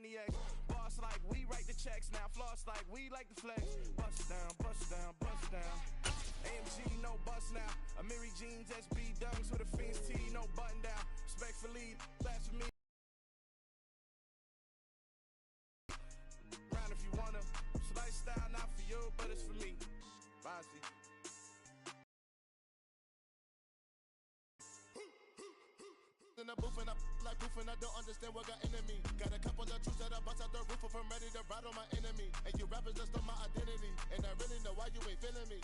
90X. Boss like we write the checks, now floss like we like the flex. Bust down, bust down, bust down. AMG, no bust now. Amiri jeans, SB dunks with a Fiends tee, no button down. Respectfully, blasphemy. Round if you wanna. It's lifestyle, not for you, but it's for me. Bonzi. In the booth and I like proof and I don't understand what got into me. Got a couple of truths that I bust out the roof of, I'm ready to ride on my enemy. And you rappers just stole my identity, and I really know why you ain't feeling me.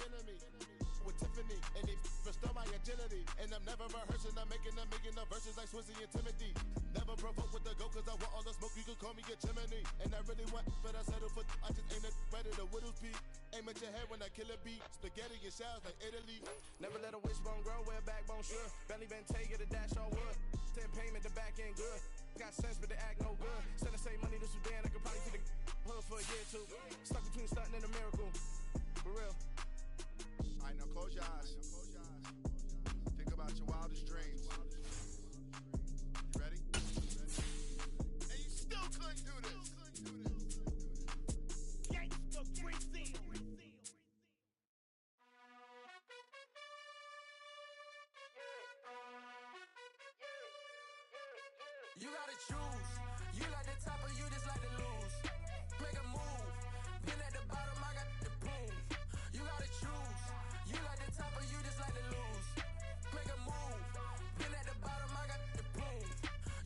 With Tiffany, and they restore my agility. And I'm never rehearsing, I'm making the verses like Swizzy and Timothy. Never provoke with the go, cause I want all the smoke, you can call me a chimney. And I really want, but I settle for, I just ain't ready to whittles beat. Aim at your head when I kill a beat. Spaghetti and shells like Italy. Never let a wishbone grow where backbone should. Belly been take it a dash all wood. 10 payment, the back end good. Got sense, but the act no good. Send to save money to Sudan, I could probably take the hood for a year or two. Stuck between stunting and a miracle. For real. Alright, now close your eyes. Think about your wildest dreams. You ready? And you still couldn't do this. Gangsta Brazil. You gotta choose. You like the top or you just like to lose. Make a move. Been at the bottom, I got the boom. You gotta choose. You like the top or you just like to lose. Make a move. Been at the bottom, I got the boom.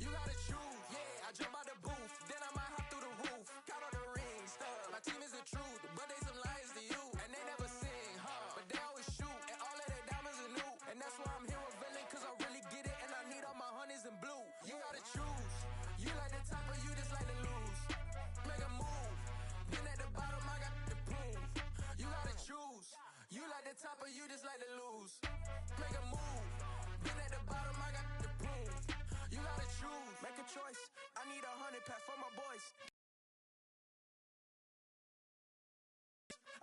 You gotta choose. Yeah, I jump out the booth. Then I might hop through the roof. Count on the rings. My team is the truth, but they some liars to you. And they never sing, but they always shoot. And all of their diamonds are new. And that's why I'm here with villain, cause I really get it. And I need all my honeys in blue. You gotta choose. You like the top or you just like to lose. Make a move. Been at the bottom, I got the boom. You gotta choose. You like the top or you just like to lose. Make a move. Been at the bottom, I got the boom. You gotta choose. Make a choice. I need 100 pack for my boys.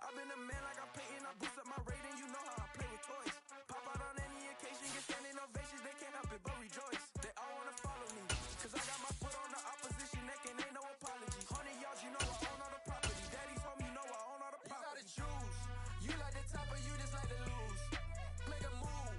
I've been a man like I'm Peyton. I boost up my rating. You know how I play with toys. Pop out on any occasion, get standing ovations. They can't help it but rejoice. They all wanna follow me, cause I got my foot on the opposition neck and ain't no apology. 100 yards, you know I own all the property. Daddy's home, you know I own all the property. You gotta choose. You like the top or you just like to lose. Make a move.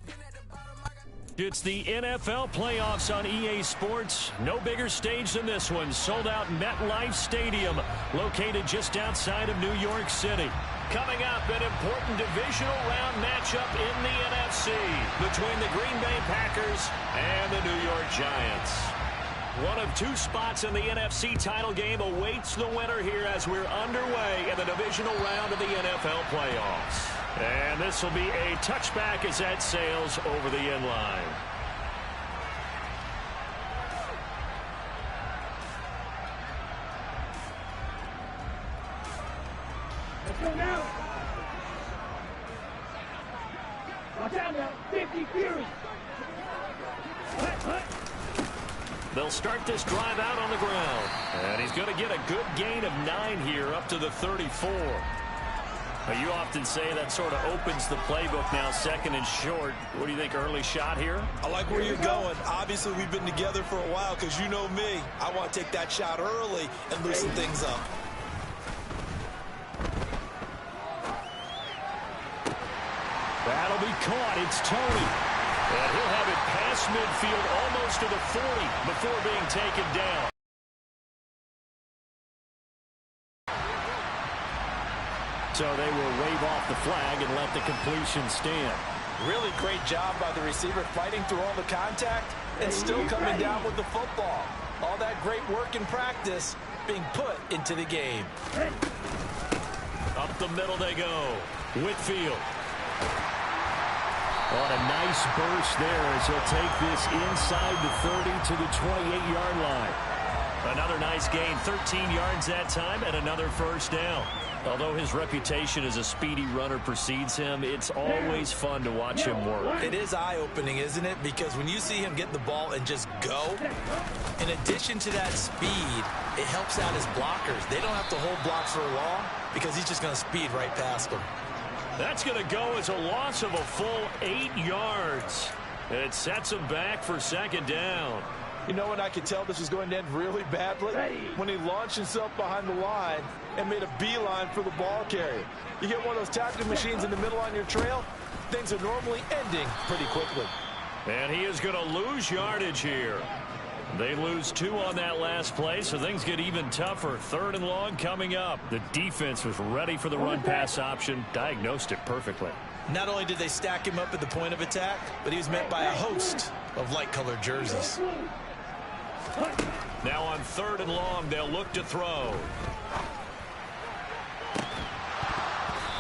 Been at the bottom, I got... It's the NFL playoffs on EA Sports. No bigger stage than this one. Sold out MetLife Stadium, located just outside of New York City. Coming up, an important divisional round matchup in the NFC between the Green Bay Packers and the New York Giants. One of two spots in the NFC title game awaits the winner here as we're underway in the divisional round of the NFL playoffs. And this will be a touchback as that sails over the end line. Let's go now. Watch out now. 50 Fury. They'll start this drive out on the ground. And he's going to get a good gain of 9 here up to the 34. You often say that sort of opens the playbook now, second and short. What do you think, early shot here? I like where you're going. Obviously, we've been together for a while because you know me. I want to take that shot early and loosen things up. That'll be caught. It's Tony. And he'll have it past midfield almost to the 40 before being taken down. So they will wave off the flag and let the completion stand. Really great job by the receiver fighting through all the contact and still coming down with the football. All that great work in practice being put into the game. Up the middle they go. Whitfield. On a nice burst there as he'll take this inside the 30 to the 28-yard line. Another nice gain, 13 yards that time, and another first down. Although his reputation as a speedy runner precedes him, it's always fun to watch him work. It is eye-opening, isn't it? Because when you see him get the ball and just go, in addition to that speed, it helps out his blockers. They don't have to hold blocks for long because he's just going to speed right past them. That's going to go as a loss of a full 8 yards. It sets him back for second down. You know when I could tell this was going to end really badly? When he launched himself behind the line and made a beeline for the ball carrier. You get one of those tackling machines in the middle on your trail, things are normally ending pretty quickly. And he is going to lose yardage here. They lose 2 on that last play, so things get even tougher. 3rd and long coming up. The defense was ready for the run-pass option, diagnosed it perfectly. Not only did they stack him up at the point of attack, but he was met by a host of light-colored jerseys. Now on 3rd and long, they'll look to throw.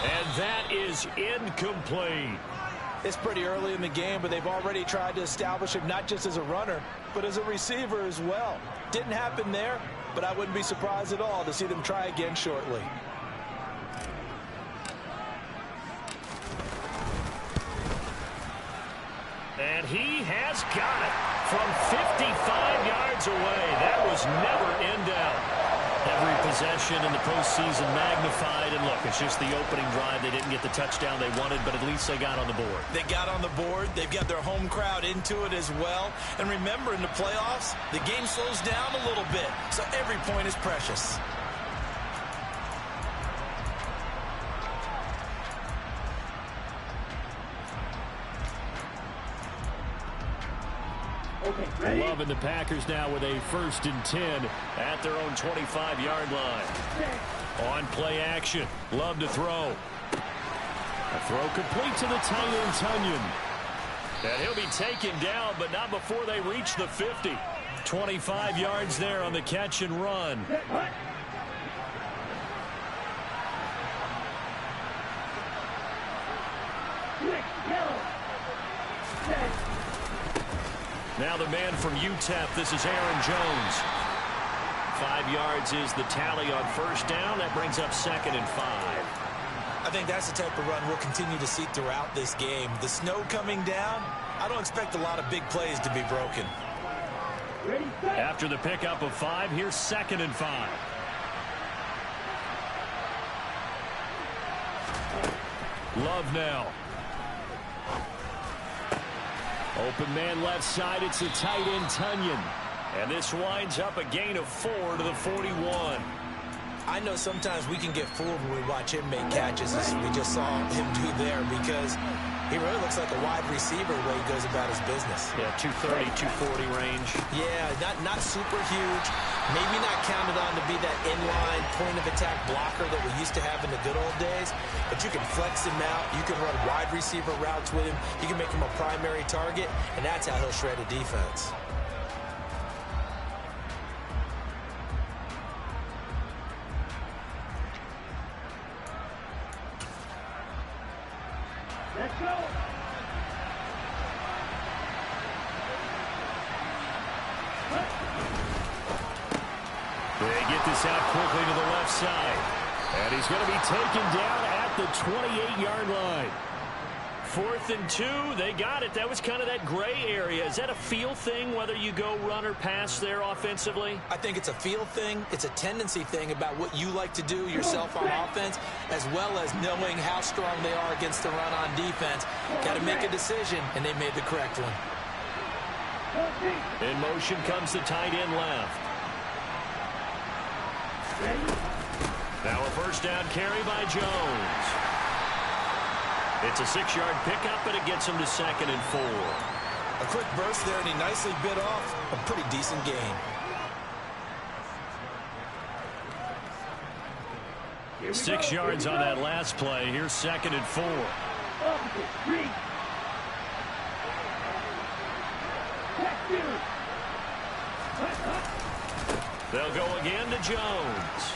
And that is incomplete. It's pretty early in the game, but they've already tried to establish him not just as a runner, but as a receiver as well. Didn't happen there, but I wouldn't be surprised at all to see them try again shortly. And he has got it from 55 yards away. That was never in doubt. Every possession in the postseason magnified. And look, it's just the opening drive. They didn't get the touchdown they wanted, but at least they got on the board. They got on the board. They've got their home crowd into it as well. And remember, in the playoffs, the game slows down a little bit, so every point is precious. Loving the Packers now with a 1st and 10 at their own 25-yard line. On play action. Love to throw. A throw complete to the tight end, Tunyon. And he'll be taken down, but not before they reach the 50. 25 yards there on the catch and run. Now the man from UTEP, this is Aaron Jones. 5 yards is the tally on 1st down. That brings up 2nd and 5. I think that's the type of run we'll continue to see throughout this game. The snow coming down, I don't expect a lot of big plays to be broken. After the pickup of 5, here's 2nd and 5. Love now. Open man left side. It's the tight end, Tunyon. And this winds up a gain of 4 to the 41. I know sometimes we can get fooled when we watch him make catches, as we just saw him do there, because he really looks like a wide receiver the way he goes about his business. Yeah, 230, 240 range. Yeah, not super huge. Maybe not counted on to be that inline point-of-attack blocker that we used to have in the good old days, but you can flex him out. You can run wide receiver routes with him. You can make him a primary target, and that's how he'll shred a defense. Let's go. They get this out quickly to the left side. And he's going to be taken down at the 28-yard line. 4th and 2, they got it. That was kind of that gray area. Is that a feel thing, whether you go run or pass there offensively? I think it's a feel thing. It's a tendency thing about what you like to do yourself on offense, as well as knowing how strong they are against the run on defense. Got to make a decision, and they made the correct one. In motion comes the tight end left. Now a 1st down carry by Jones. It's a 6-yard pickup, and it gets him to 2nd and 4. A quick burst there, and he nicely bit off a pretty decent gain. 6 yards on that last play. Here's 2nd and 4. They'll go again to Jones.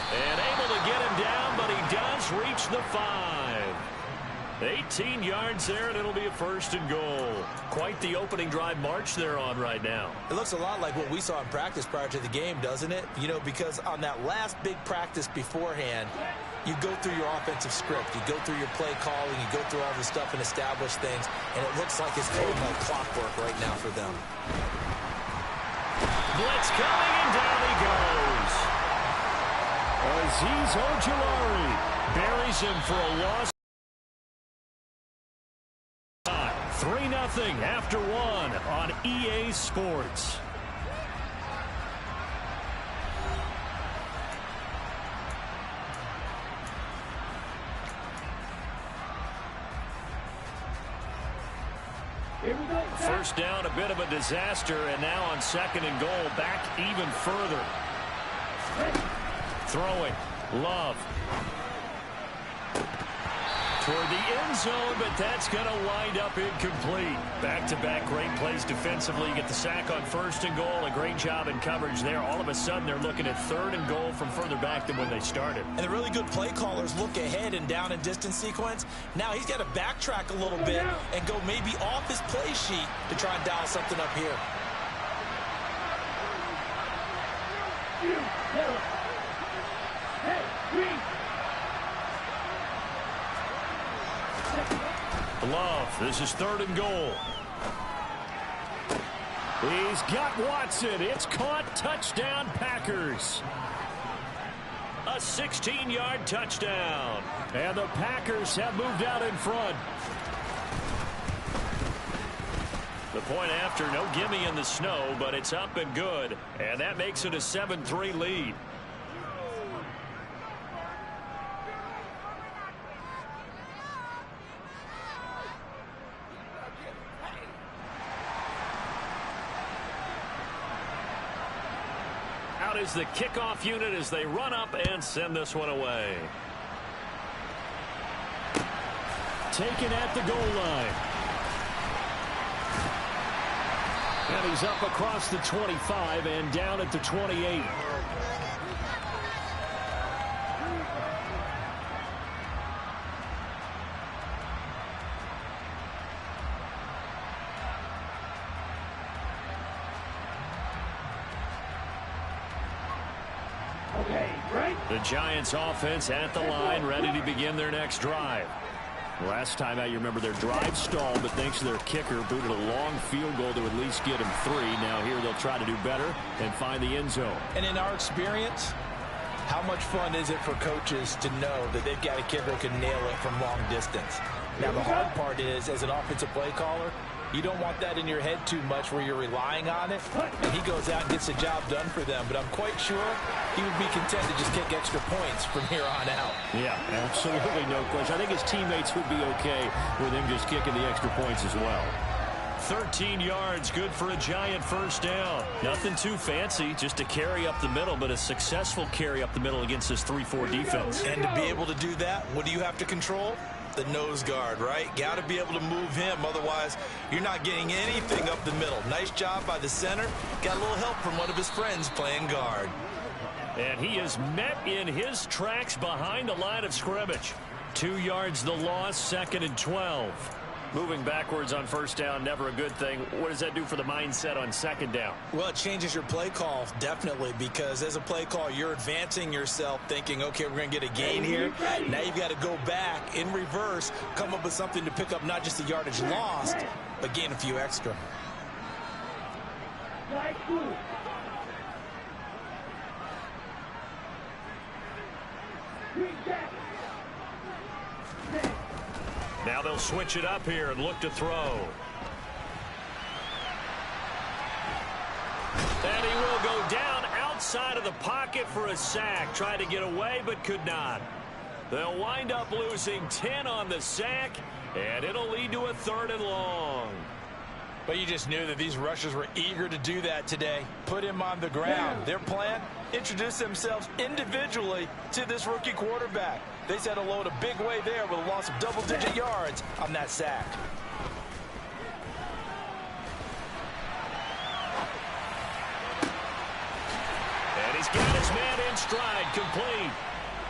And able to get him down, but he does reach the 5. 18 yards there, and it'll be a 1st and goal. Quite the opening drive march they're on right now. It looks a lot like what we saw in practice prior to the game, doesn't it? You know, because on that last big practice beforehand, you go through your offensive script. You go through your play calling. You go through all the stuff and establish things, and it looks like it's going like clockwork right now for them. Blitz coming, and down he goes. Azeez Ojulari buries him for a loss. 3-0 after one on EA Sports. First down, a bit of a disaster, and now on 2nd and goal, back even further. Throwing, Love. Toward the end zone, but that's going to wind up incomplete. Back-to-back great plays defensively. You get the sack on 1st and goal. A great job in coverage there. All of a sudden, they're looking at 3rd and goal from further back than when they started. And the really good play callers look ahead and down and distance sequence. Now he's got to backtrack a little bit and go maybe off his play sheet to try and dial something up here. Love, this is 3rd and goal. He's got Watson. It's caught. Touchdown, Packers. A 16-yard touchdown. And the Packers have moved out in front. The point after, no gimme in the snow, but it's up and good. And that makes it a 7-3 lead. Out is the kickoff unit as they run up and send this one away. Taken at the goal line. And he's up across the 25 and down at the 28. The Giants offense at the line, ready to begin their next drive. Last time out, you remember their drive stalled, but thanks to their kicker, booted a long field goal to at least get them 3. Now here they'll try to do better and find the end zone. And in our experience, how much fun is it for coaches to know that they've got a kicker who can nail it from long distance? Now the hard part is, as an offensive play caller, you don't want that in your head too much where you're relying on it. And he goes out and gets the job done for them. But I'm quite sure he would be content to just kick extra points from here on out. Yeah, absolutely no question. I think his teammates would be okay with him just kicking the extra points as well. 13 yards, good for a Giant first down. Nothing too fancy, just a carry up the middle, but a successful carry up the middle against this 3-4 defense. And to be able to do that, what do you have to control? The nose guard, right? Got to be able to move him. Otherwise, you're not getting anything up the middle. Nice job by the center. Got a little help from one of his friends playing guard. And he is met in his tracks behind the line of scrimmage. 2 yards the loss, 2nd and 12. Moving backwards on first down, never a good thing. What does that do for the mindset on 2nd down? Well, it changes your play call, definitely, because as a play call, you're advancing yourself thinking, okay, we're going to get a gain here. Now you've got to go back in reverse, come up with something to pick up not just the yardage lost, but gain a few extra. Now they'll switch it up here and look to throw. And he will go down outside of the pocket for a sack. Tried to get away, but could not. They'll wind up losing 10 on the sack, and it'll lead to a 3rd and long. But you just knew that these rushers were eager to do that today. Put him on the ground. Their plan, introduce themselves individually to this rookie quarterback. They set a load a big way there with a loss of double-digit yards on that sack. And he's got his man in stride, complete.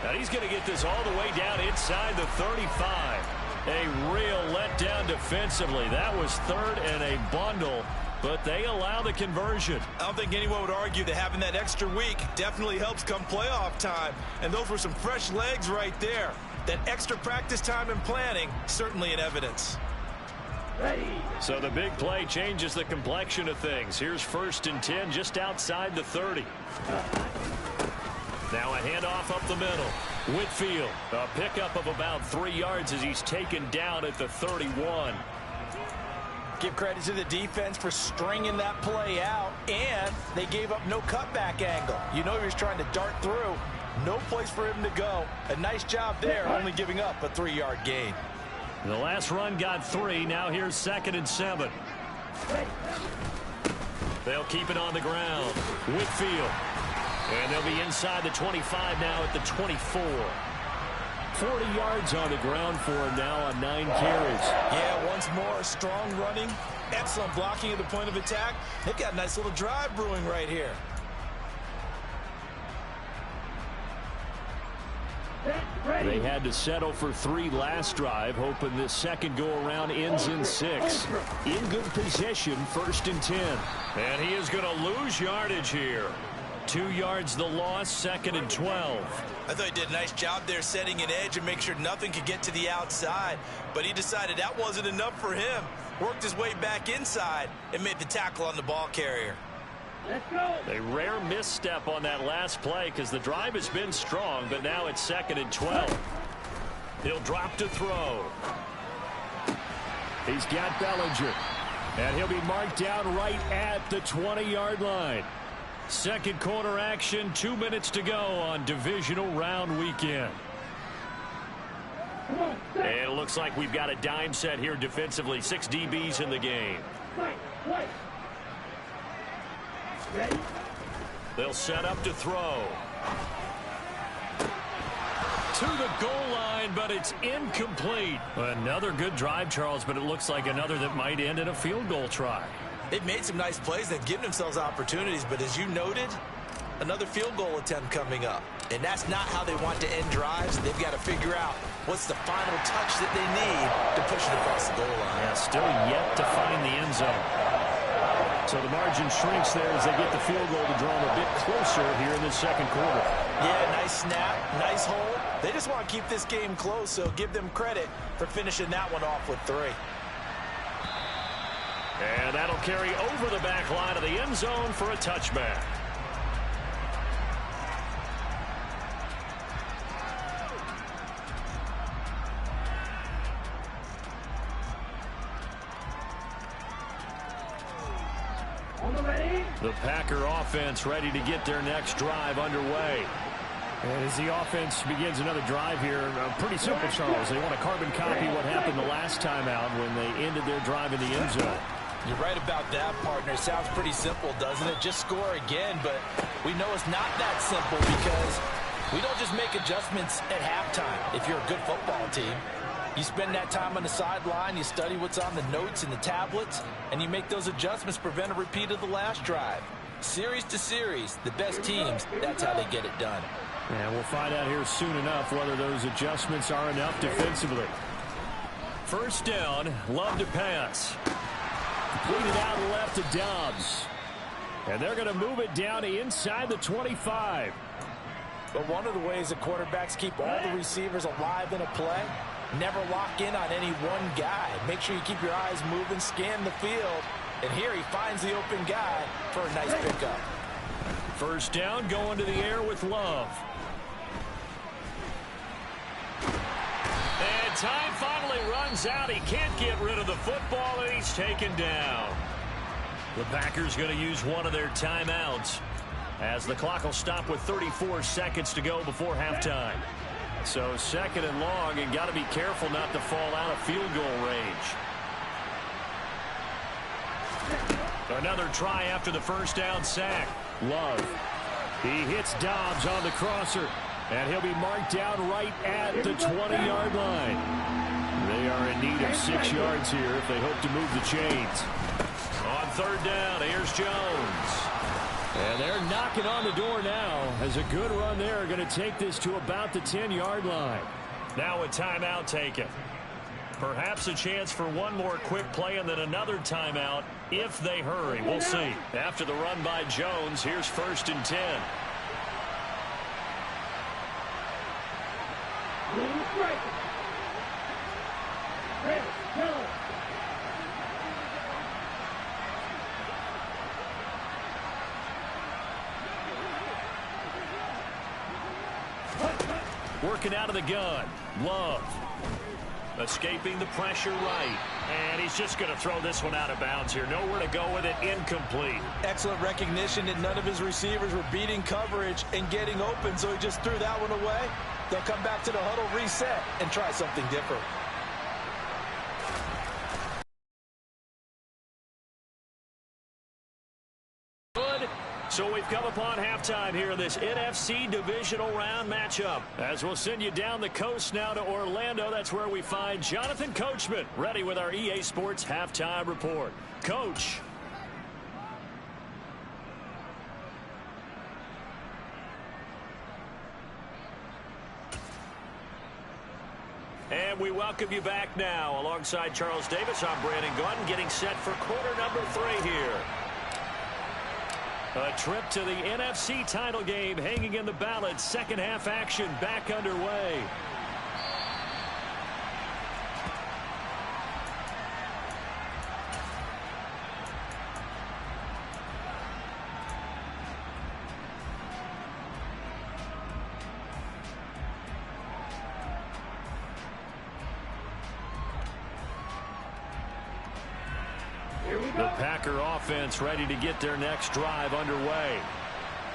Now he's going to get this all the way down inside the 35. A real letdown defensively. That was 3rd and a bundle, but they allow the conversion. I don't think anyone would argue that having that extra week definitely helps come playoff time. And those were some fresh legs right there. That extra practice time and planning, certainly in evidence. So the big play changes the complexion of things. Here's 1st and 10 just outside the 30. Now a handoff up the middle. Whitfield, a pickup of about 3 yards as he's taken down at the 31. Give credit to the defense for stringing that play out, and they gave up no cutback angle. You know he was trying to dart through. No place for him to go. A nice job there, only giving up a 3-yard gain. The last run got 3. Now here's 2nd and 7. They'll keep it on the ground. Whitfield. And they'll be inside the 25 now at the 24. 40 yards on the ground for him now on 9 carries. Yeah, once more, strong running, excellent blocking at the point of attack. They've got a nice little drive brewing right here. They had to settle for 3 last drive, hoping this second go-around ends in 6. In good position, 1st and 10. And he is going to lose yardage here. 2 yards the loss, 2nd and 12. I thought he did a nice job there setting an edge and make sure nothing could get to the outside. But he decided that wasn't enough for him. Worked his way back inside and made the tackle on the ball carrier. Let's go. A rare misstep on that last play because the drive has been strong, but now it's 2nd and 12. He'll drop to throw. He's got Bellinger. And he'll be marked down right at the 20-yard line. Second quarter action, 2 minutes to go on divisional round weekend. And it looks like we've got a dime set here defensively. 6 DBs in the game. They'll set up to throw. To the goal line, but it's incomplete. Another good drive, Charles, but it looks like another that might end in a field goal try. They've made some nice plays. They've given themselves opportunities, but as you noted, another field goal attempt coming up. And that's not how they want to end drives. They've got to figure out what's the final touch that they need to push it across the goal line. Yeah, still yet to find the end zone. So the margin shrinks there as they get the field goal to draw them a bit closer here in the second quarter. Yeah, nice snap, nice hold. They just want to keep this game close, so give them credit for finishing that one off with 3. And that'll carry over the back line of the end zone for a touchback. The Packer offense ready to get their next drive underway. And as the offense begins another drive here, pretty simple, Charles. They want to carbon copy what happened the last time out when they ended their drive in the end zone. You're right about that, partner. Sounds pretty simple, doesn't it? Just score again, but we know it's not that simple because we don't just make adjustments at halftime if you're a good football team. You spend that time on the sideline, you study what's on the notes and the tablets, and you make those adjustments, prevent a repeat of the last drive. Series to series, the best teams, that's how they get it done. And we'll find out here soon enough whether those adjustments are enough defensively. First down, Love to pass. Completed out left to Dobbs. And they're going to move it down to inside the 25. But one of the ways that quarterbacks keep all the receivers alive in a play, never lock in on any one guy. Make sure you keep your eyes moving, scan the field. And here he finds the open guy for a nice pickup. First down, going to the air with Love. And time finally runs out. He can't get rid of the football, and he's taken down. The Packers going to use one of their timeouts as the clock will stop with 34 seconds to go before halftime. So 2nd and long, and got to be careful not to fall out of field goal range. Another try after the first down sack. Love. He hits Dobbs on the crosser, and he'll be marked down right at the 20-yard line. They are in need of 6 yards here if they hope to move the chains. On 3rd down, here's Jones. And they're knocking on the door now as a good run there going to take this to about the 10-yard line. Now a timeout taken. Perhaps a chance for one more quick play and then another timeout if they hurry. We'll see. After the run by Jones, here's 1st and 10. Working out of the gun. Love. Escaping the pressure right. And he's just going to throw this one out of bounds here. Nowhere to go with it. Incomplete. Excellent recognition that none of his receivers were beating coverage and getting open, so he just threw that one away. They'll come back to the huddle, reset, and try something different. So we've come upon halftime here in this NFC divisional round matchup. As we'll send you down the coast now to Orlando, that's where we find Jonathan Coachman ready with our EA Sports halftime report. Coach. And we welcome you back now. Alongside Charles Davis, I'm Brandon Gunn, getting set for quarter number 3 here. A trip to the NFC title game hanging in the balance. Second half action back underway. The Packer offense ready to get their next drive underway.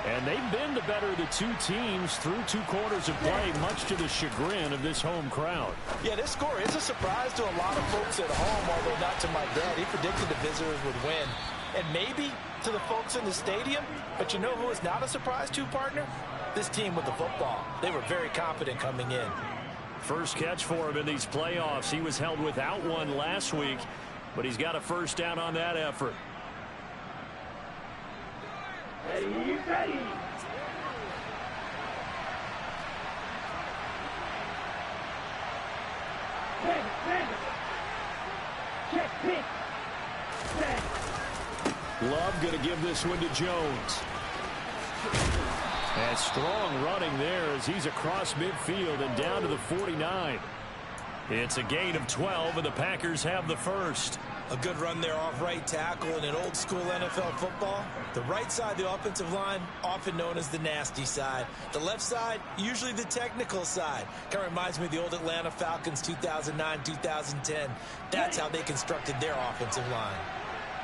And they've been the better of the two teams through 2 quarters of play, much to the chagrin of this home crowd. Yeah, this score is a surprise to a lot of folks at home, although not to my dad. He predicted the visitors would win. And maybe to the folks in the stadium. But you know who is not a surprise to, partner? This team with the football. They were very confident coming in. First catch for him in these playoffs. He was held without one last week, but he's got a first down on that effort. Ready, ready. Check, pick. Love going to give this one to Jones. And strong running there as he's across midfield and down to the 49. It's a gain of 12, and the Packers have the first. A good run there off right tackle in an old-school NFL football. The right side of the offensive line, often known as the nasty side. The left side, usually the technical side. Kind of reminds me of the old Atlanta Falcons 2009-2010. That's how they constructed their offensive line.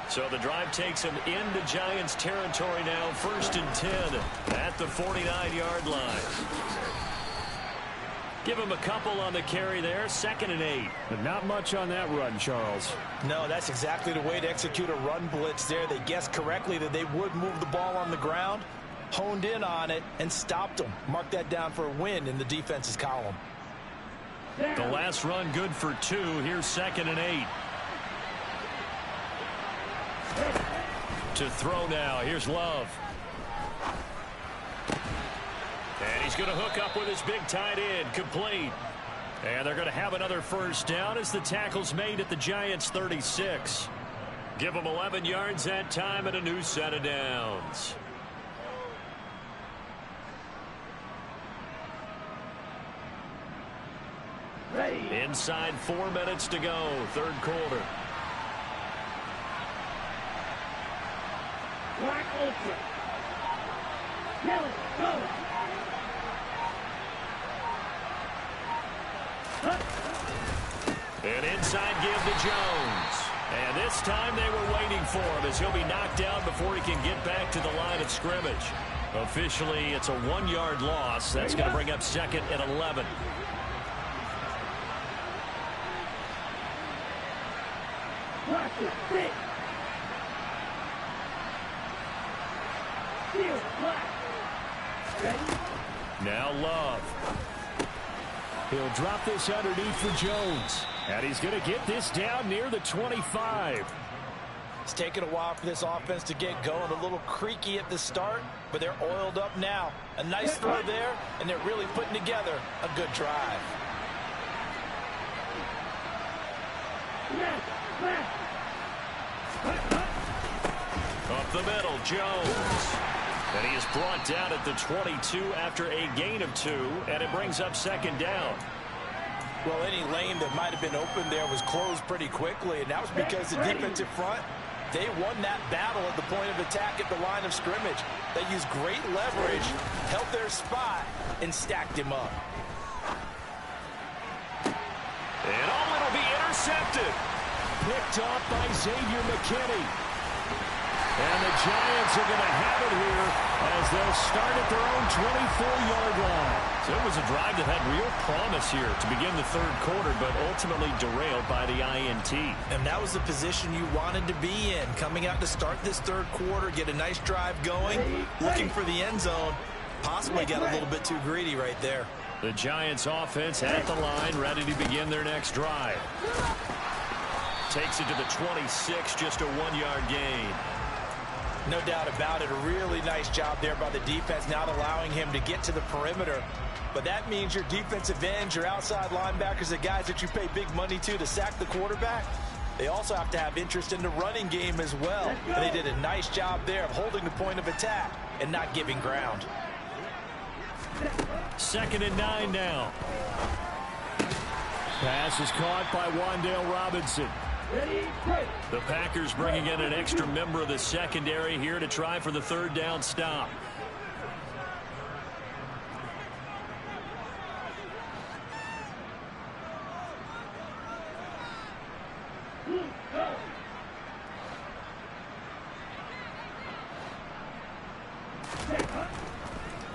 So the drive takes him into Giants territory now, 1st and 10 at the 49-yard line. Give him a couple on the carry there, 2nd and 8. But not much on that run, Charles. No, that's exactly the way to execute a run blitz there. They guessed correctly that they would move the ball on the ground, honed in on it, and stopped them. Mark that down for a win in the defense's column. The last run good for 2. Here's 2nd and 8. To throw now. Here's Love. And he's going to hook up with his big tight end. Complete. And they're going to have another first down as the tackle's made at the Giants' 36. Give them 11 yards that time and a new set of downs. Ready. Inside 4 minutes to go, 3rd quarter. Black Ultra. Yellow, go. An inside give to Jones. And this time they were waiting for him as he'll be knocked down before he can get back to the line of scrimmage. Officially, it's a 1-yard loss. That's going to bring up 2nd and 11. Watch it, stick. Steel, black. Ready? Now Love. He'll drop this underneath for Jones. And he's going to get this down near the 25. It's taken a while for this offense to get going. A little creaky at the start, but they're oiled up now. A nice throw there, and they're really putting together a good drive. Up the middle, Jones. And he is brought down at the 22 after a gain of 2, and it brings up 2nd down. Well, any lane that might have been open there was closed pretty quickly, and that was because the defensive front, they won that battle at the point of attack at the line of scrimmage. They used great leverage, held their spot, and stacked him up. And it'll be intercepted. picked off by Xavier McKinney. And the Giants are going to have it here as they'll start at their own 24-yard line. So it was a drive that had real promise here to begin the third quarter, but ultimately derailed by the INT. And that was the position you wanted to be in, coming out to start this third quarter, get a nice drive going, looking for the end zone. Possibly got a little bit too greedy right there. The Giants offense at the line, ready to begin their next drive. Takes it to the 26, just a 1-yard gain. No doubt about it. A really nice job there by the defense, not allowing him to get to the perimeter. But that means your defensive ends, your outside linebackers, the guys that you pay big money to sack the quarterback, they also have to have interest in the running game as well. And they did a nice job there of holding the point of attack and not giving ground. 2nd and 9 now. Pass is caught by Wan'Dale Robinson. The Packers bringing in an extra member of the secondary here to try for the third down stop.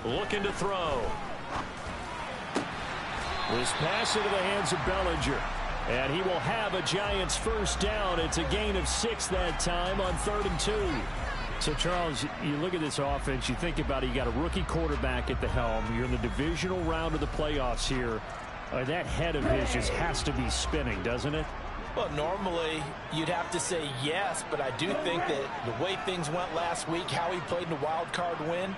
Looking to throw. This pass into the hands of Bellinger. And he will have a Giants first down. It's a gain of 6 that time on 3rd and 2. So, Charles, you look at this offense, you think about it, you got a rookie quarterback at the helm. You're in the divisional round of the playoffs here. That head of his just has to be spinning, doesn't it? Well, normally you'd have to say yes, but I do think that the way things went last week, how he played in the wild card win,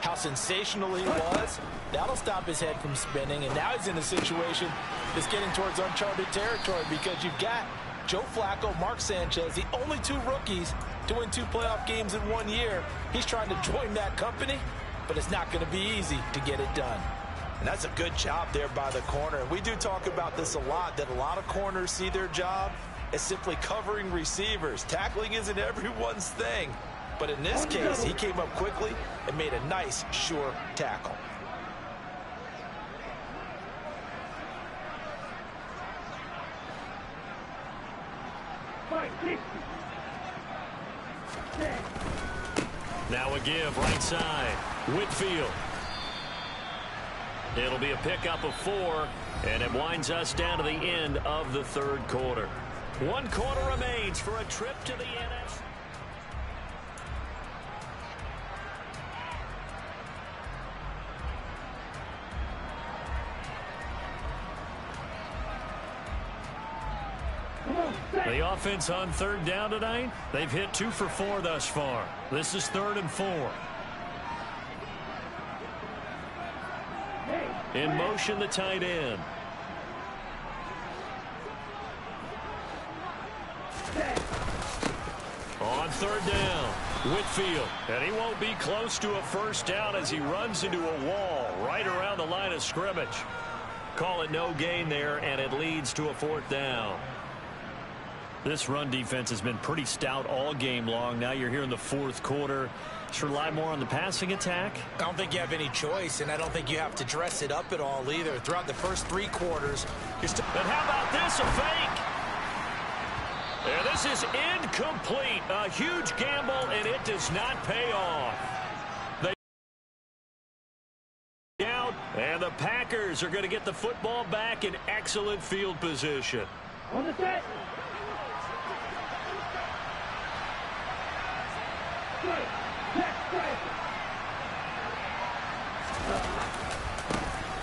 how sensational he was, that'll stop his head from spinning. And now he's in a situation that's getting towards uncharted territory because you've got Joe Flacco, Mark Sanchez, the only 2 rookies to win 2 playoff games in 1 year. He's trying to join that company, but it's not going to be easy to get it done. And that's a good job there by the corner. And we do talk about this a lot, that a lot of corners see their job as simply covering receivers. Tackling isn't everyone's thing. But in this case, he came up quickly and made a nice, sure tackle. Now a give right side. Whitfield. It'll be a pickup of 4, and it winds us down to the end of the third quarter. 1 quarter remains for a trip to the NFC. The offense on 3rd down tonight, they've hit 2 for 4 thus far. This is 3rd and 4. In motion, the tight end. On 3rd down, Whitfield. And he won't be close to a first down as he runs into a wall right around the line of scrimmage. Call it no gain there, and it leads to a 4th down. This run defense has been pretty stout all game long. Now you're here in the 4th quarter. Should rely more on the passing attack? I don't think you have any choice, and I don't think you have to dress it up at all either. Throughout the first 3 quarters, you're still... And how about this, a fake? And this is incomplete. A huge gamble, and it does not pay off. They out, and the Packers are going to get the football back in excellent field position. On the set.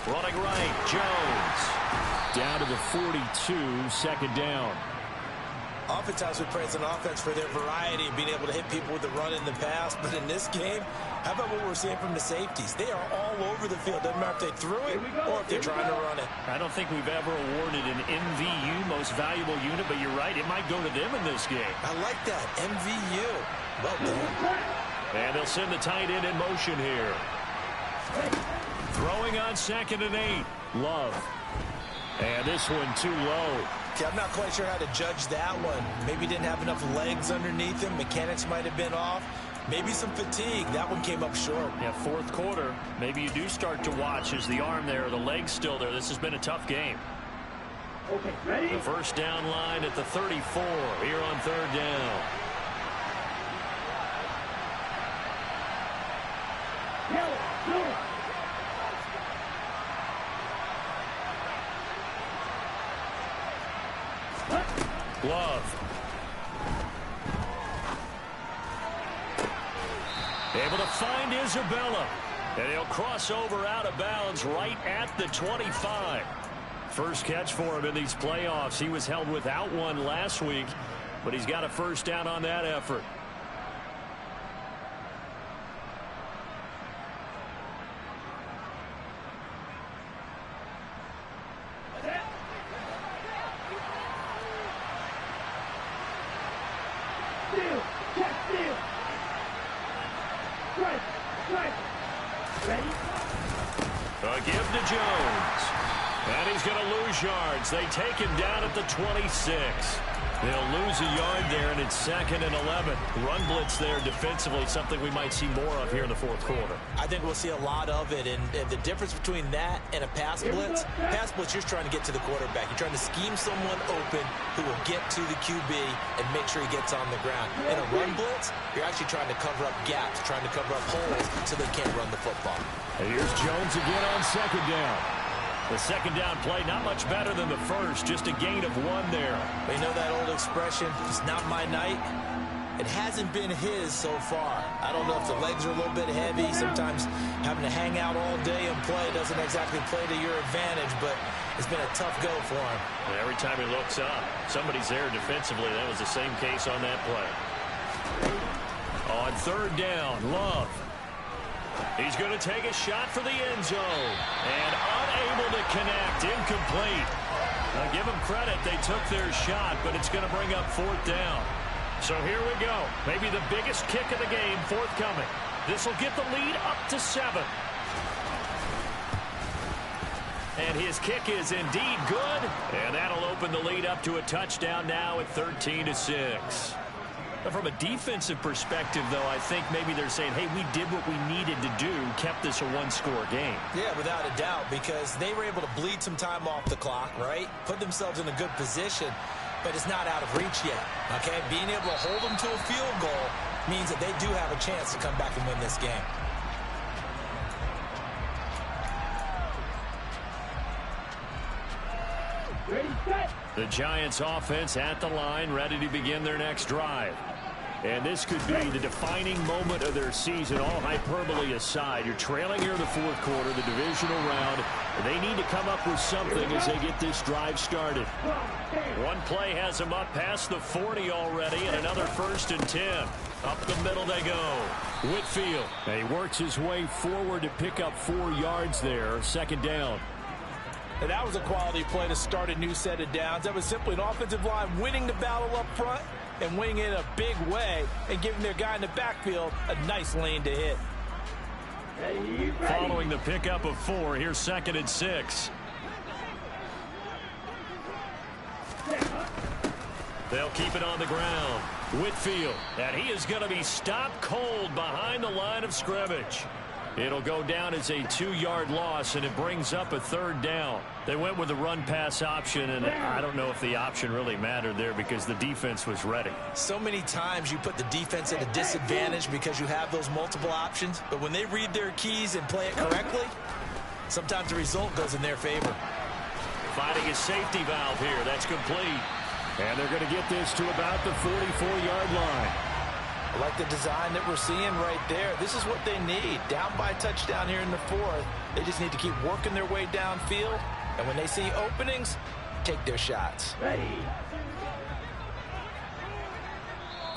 Running right, Jones. Down to the 42, 2nd down. Oftentimes we praise an offense for their variety of being able to hit people with the run in the pass, but in this game, how about what we're seeing from the safeties? They are all over the field. Doesn't matter if they threw it or if they're trying to run it. I don't think we've ever awarded an MVU, most valuable unit, but you're right, it might go to them in this game. I like that, MVU. Well done. And they'll send the tight end in motion here. Throwing on 2nd and 8. Love. And this one too low. Okay, I'm not quite sure how to judge that one. Maybe didn't have enough legs underneath him. Mechanics might have been off. Maybe some fatigue. That one came up short. Yeah, 4th quarter. Maybe you do start to watch as the arm there, the leg's still there. This has been a tough game. Okay, ready? The first down line at the 34 here on third down. Yellow, blue. Glove. Able to find Isabella. And he'll cross over out of bounds right at the 25. First catch for him in these playoffs. He was held without one last week, but he's got a first down on that effort. Steal, check, steal. Strike, strike. Ready? A give to Jones. And he's going to lose yards. They take him down at the 26. They'll lose a yard there, and it's 2nd and 11. Run blitz there defensively, something we might see more of here in the fourth quarter. I think we'll see a lot of it, and the difference between that and a pass blitz, you're just trying to get to the quarterback. You're trying to scheme someone open who will get to the QB and make sure he gets on the ground. In a run blitz, you're actually trying to cover up gaps, trying to cover up holes so they can't run the football. And here's Jones again on second down. The second down play, not much better than the first, just a gain of 1 there. You know that old expression, it's not my night? It hasn't been his so far. I don't know if the legs are a little bit heavy. Sometimes having to hang out all day and play doesn't exactly play to your advantage, but it's been a tough go for him. And every time he looks up, somebody's there defensively. That was the same case on that play. On third down, Love. He's going to take a shot for the end zone. And unable to connect. Incomplete. Now give them credit. They took their shot, but it's going to bring up fourth down. So here we go. Maybe the biggest kick of the game forthcoming. This will get the lead up to 7. And his kick is indeed good. And that'll open the lead up to a touchdown now at 13-6. From a defensive perspective, though, I think maybe they're saying, hey, we did what we needed to do, kept this a one-score game. Yeah, without a doubt, because they were able to bleed some time off the clock, right? Put themselves in a good position, but it's not out of reach yet, okay? Being able to hold them to a field goal means that they do have a chance to come back and win this game. Ready, set. The Giants offense at the line, ready to begin their next drive. And this could be the defining moment of their season, all hyperbole aside. You're trailing here in the fourth quarter, the divisional round. They need to come up with something as they get this drive started. One play has them up past the 40 already, and another 1st and 10. Up the middle they go. Whitfield, and he works his way forward to pick up 4 yards there, 2nd down. And that was a quality play to start a new set of downs. That was simply an offensive line winning the battle up front and winning it in a big way and giving their guy in the backfield a nice lane to hit. Ready, ready. Following the pickup of 4, here's 2nd and 6. They'll keep it on the ground. Whitfield, and he is going to be stopped cold behind the line of scrimmage. It'll go down as a 2-yard loss, and it brings up a 3rd down. They went with the run-pass option, and I don't know if the option really mattered there because the defense was ready. So many times you put the defense at a disadvantage because you have those multiple options, but when they read their keys and play it correctly, sometimes the result goes in their favor. Finding a safety valve here. That's complete. And they're going to get this to about the 44-yard line. I like the design that we're seeing right there. This is what they need. Down by a touchdown here in the 4th. They just need to keep working their way downfield. And when they see openings, take their shots. Ready.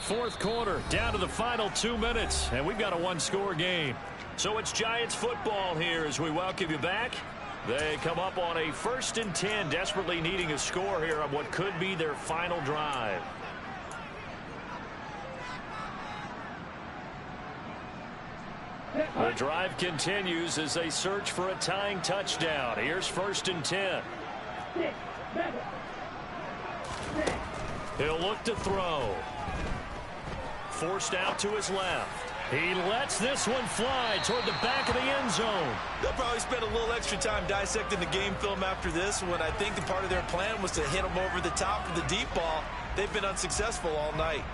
Fourth quarter, down to the final 2 minutes. And we've got a 1-score game. So it's Giants football here as we welcome you back. They come up on a 1st and 10, desperately needing a score here on what could be their final drive. The drive continues as they search for a tying touchdown. Here's 1st and 10. He'll look to throw. Forced out to his left. He lets this one fly toward the back of the end zone. They'll probably spend a little extra time dissecting the game film after this one. I think the part of their plan was to hit him over the top of the deep ball. They've been unsuccessful all night.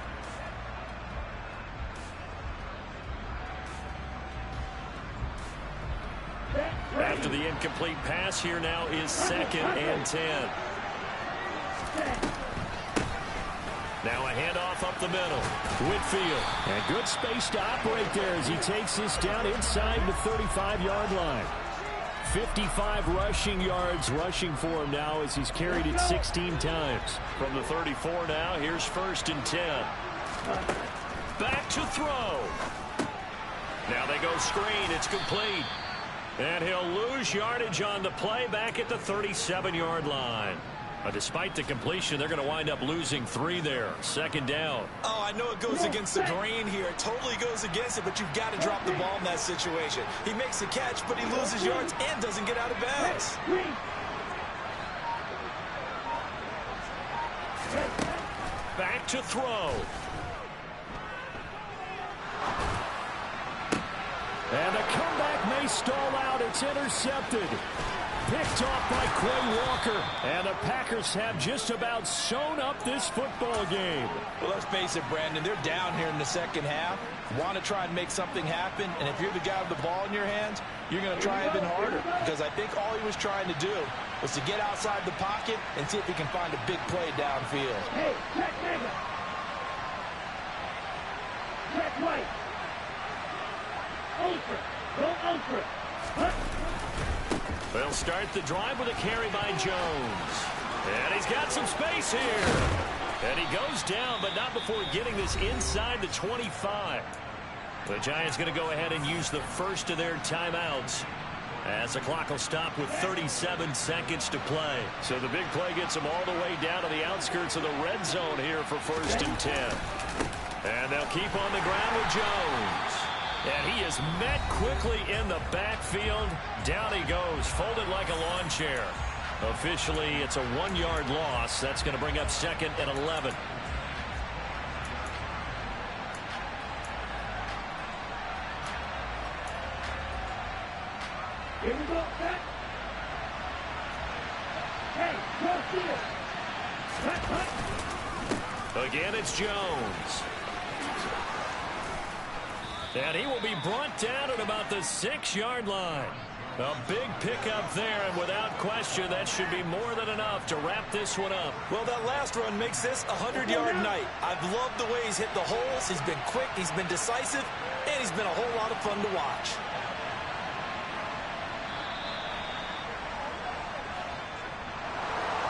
After the incomplete pass, here now is 2nd and 10. Now a handoff up the middle. Whitfield. And good space to operate there as he takes this down inside the 35-yard line. 55 rushing yards rushing for him now as he's carried it 16 times. From the 34 now, here's 1st and 10. Back to throw. Now they go screen. It's complete. And he'll lose yardage on the play back at the 37-yard line. Despite the completion, they're going to wind up losing 3 there. 2nd down. Oh, I know it goes against the grain here. It totally goes against it, but you've got to drop the ball in that situation. He makes the catch, but he loses yards and doesn't get out of bounds. Back to throw. And the comeback may stall out. It's intercepted. Picked off by Quay Walker. And the Packers have just about sewn up this football game. Well, let's face it, Brandon. They're down here in the second half. Want to try and make something happen. And if you're the guy with the ball in your hands, you're going to try even harder. Because I think all he was trying to do was to get outside the pocket and see if he can find a big play downfield. Hey, check nigga. Check right. Ultra. Go ultra. Huh? They'll start the drive with a carry by Jones. And he's got some space here. And he goes down, but not before getting this inside the 25. The Giants going to go ahead and use the first of their timeouts as the clock will stop with 37 seconds to play. So the big play gets them all the way down to the outskirts of the red zone here for 1st and 10. And they'll keep on the ground with Jones. And he is met quickly in the backfield. Down he goes, folded like a lawn chair. Officially, it's a 1-yard loss. That's going to bring up 2nd and 11. Here we go, set. Hey, go see it. Cut. Again, it's Jones. And he will be brought down at about the 6-yard line. A big pickup there, and without question, that should be more than enough to wrap this one up. Well, that last run makes this a 100-yard night. I've loved the way he's hit the holes. He's been quick, he's been decisive, and he's been a whole lot of fun to watch.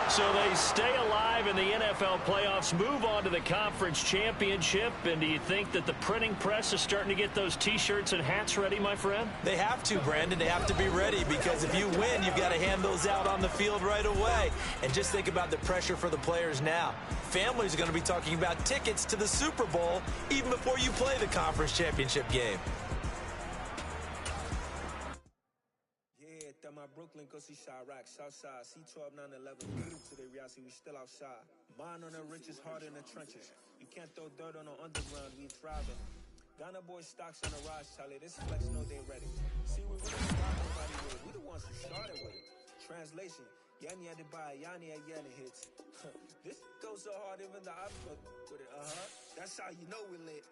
So they stay alive in the NFL playoffs, move on to the conference championship. And do you think that the printing press is starting to get those T-shirts and hats ready, my friend? They have to, Brandon. They have to be ready because if you win, you've got to hand those out on the field right away. And just think about the pressure for the players now. Families are going to be talking about tickets to the Super Bowl even before you play the conference championship game. My Brooklyn, go see Chirac, Southside, C12, 911, to the reality, we still outside. Mine on the richest, heart in the trenches. You can't throw dirt on the underground, we thriving. Ghana boys stocks on the rise, Charlie, this flex, no, they ready. See, we really start nobody with it, we the ones who started with it. Translation, Yanni had to buy, Yanni had Yanni hits. This goes so hard, even the I fuck with it, that's how you know we lit.